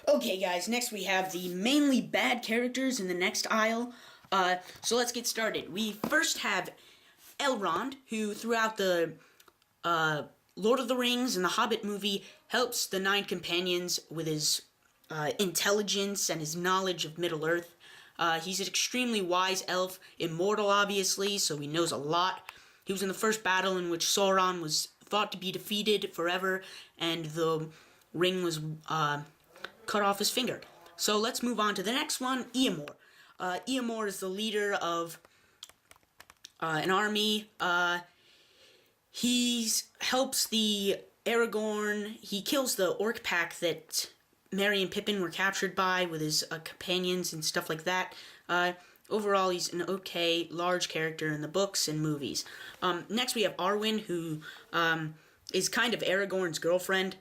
Okay, guys, next we have the mainly bad characters in the next aisle. So let's get started. We first have Elrond, who throughout the Lord of the Rings and the Hobbit movie helps the Nine Companions with his intelligence and his knowledge of Middle-earth. He's an extremely wise elf, immortal obviously, so he knows a lot. He was in the first battle in which Sauron was thought to be defeated forever, and the ring was cut off his finger. So let's move on to the next one, Eomer. Eomer is the leader of an army. He helps the Aragorn. He kills the orc pack that Merry and Pippin were captured by with his companions and stuff like that. Overall, he's an okay, large character in the books and movies. Next, we have Arwen, who is kind of Aragorn's girlfriend.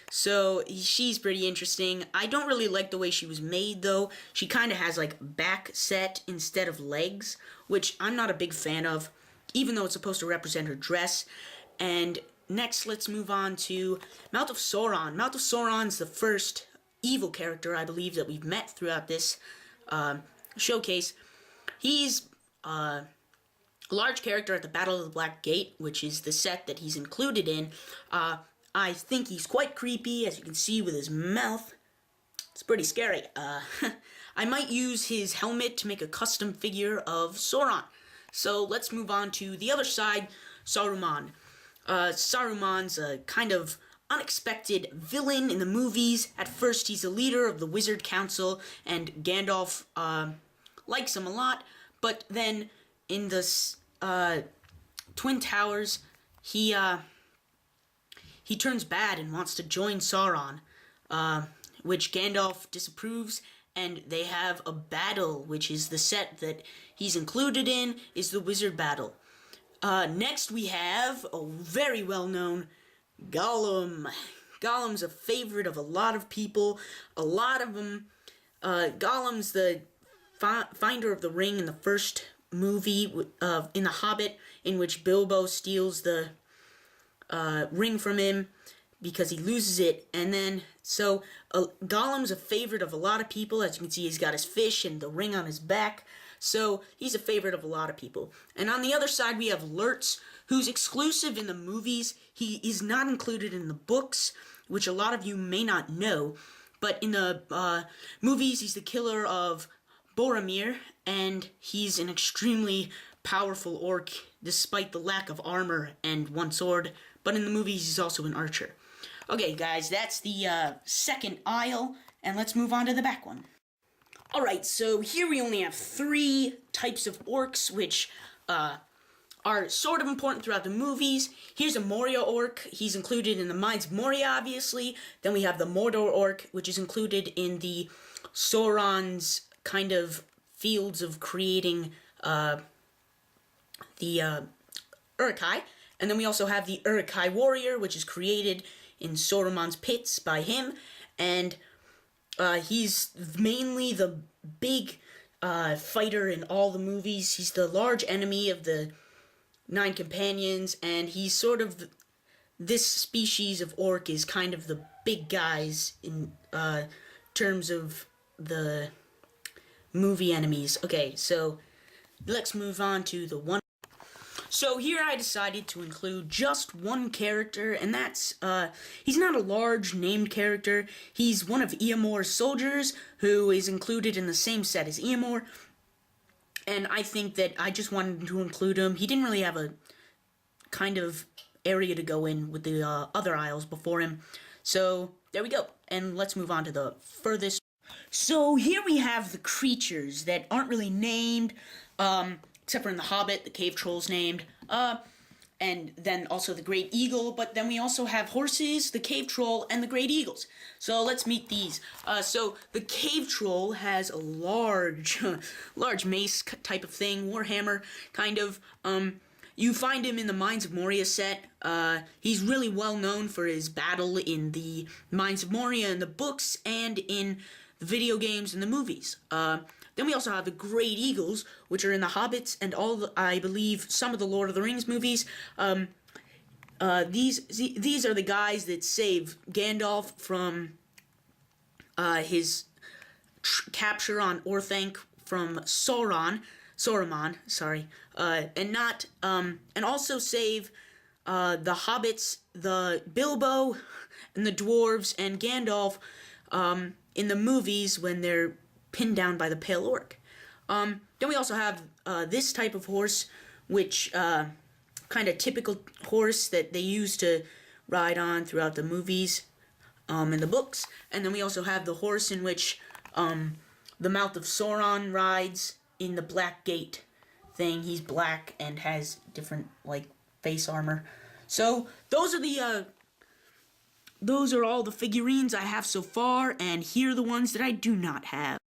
So, she's pretty interesting. I don't really like the way she was made, though. She kind of has, like, back set instead of legs, which I'm not a big fan of, even though it's supposed to represent her dress. And next, let's move on to Mouth of Sauron. Mouth of Sauron's the first evil character, I believe, that we've met throughout this showcase. He's a large character at the Battle of the Black Gate, which is the set that he's included in. I think he's quite creepy, as you can see with his mouth. It's pretty scary. I might use his helmet to make a custom figure of Sauron. So let's move on to the other side, Saruman. Saruman's a kind of unexpected villain in the movies. At first, he's a leader of the Wizard Council, and Gandalf likes him a lot. But then, in the Twin Towers, he turns bad and wants to join Sauron, which Gandalf disapproves, and they have a battle, which is the set that he's included in, is the Wizard Battle. Next we have a very well-known Gollum. Gollum's a favorite of a lot of people. A lot of them. Gollum's the finder of the ring in the first movie, in The Hobbit, in which Bilbo steals the ring from him because he loses it. And then, so Gollum's a favorite of a lot of people. As you can see, he's got his fish and the ring on his back. So he's a favorite of a lot of people. And on the other side, we have Lurtz, who's exclusive in the movies. He is not included in the books, which a lot of you may not know. But in the movies, he's the killer of Boromir, and he's an extremely powerful orc, despite the lack of armor and one sword. But in the movies, he's also an archer. Okay, guys, that's the second aisle, and let's move on to the back one. Alright, so here we only have 3 types of orcs, which are sort of important throughout the movies. Here's a Moria orc. He's included in the Mines of Moria, obviously. Then we have the Mordor orc, which is included in the Sauron's kind of fields of creating the Uruk-hai. And then we also have the Uruk-hai warrior, which is created in Saruman's pits by him. And he's mainly the big fighter in all the movies. He's the large enemy of the Nine Companions, and he's sort of this species of orc is kind of the big guys in terms of the movie enemies. Okay, so let's move on to the one. So here I decided to include just one character, and that's, he's not a large named character. He's one of Eomer's soldiers, who is included in the same set as Eomer, and I think that I just wanted to include him. He didn't really have a kind of area to go in with the other aisles before him. So there we go, and let's move on to the furthest. So here we have the creatures that aren't really named, except for in The Hobbit, the cave troll's named, and then also the great eagle, but then we also have horses, the cave troll, and the great eagles. So let's meet these. So the cave troll has a large, large mace type of thing, warhammer, kind of. You find him in the Mines of Moria set. He's really well known for his battle in the Mines of Moria in the books and in the video games and the movies. Then we also have the Great Eagles, which are in the Hobbits and I believe, some of the Lord of the Rings movies. These are the guys that save Gandalf from his capture on Orthanc from Sauron, sorry, and also save the hobbits, the Bilbo, and the dwarves, and Gandalf in the movies when they're pinned down by the Pale Orc. Then we also have this type of horse, which kind of typical horse that they used to ride on throughout the movies and the books. And then we also have the horse in which the Mouth of Sauron rides in the Black Gate thing. He's black and has different, like, face armor. So those are all the figurines I have so far, and here are the ones that I do not have.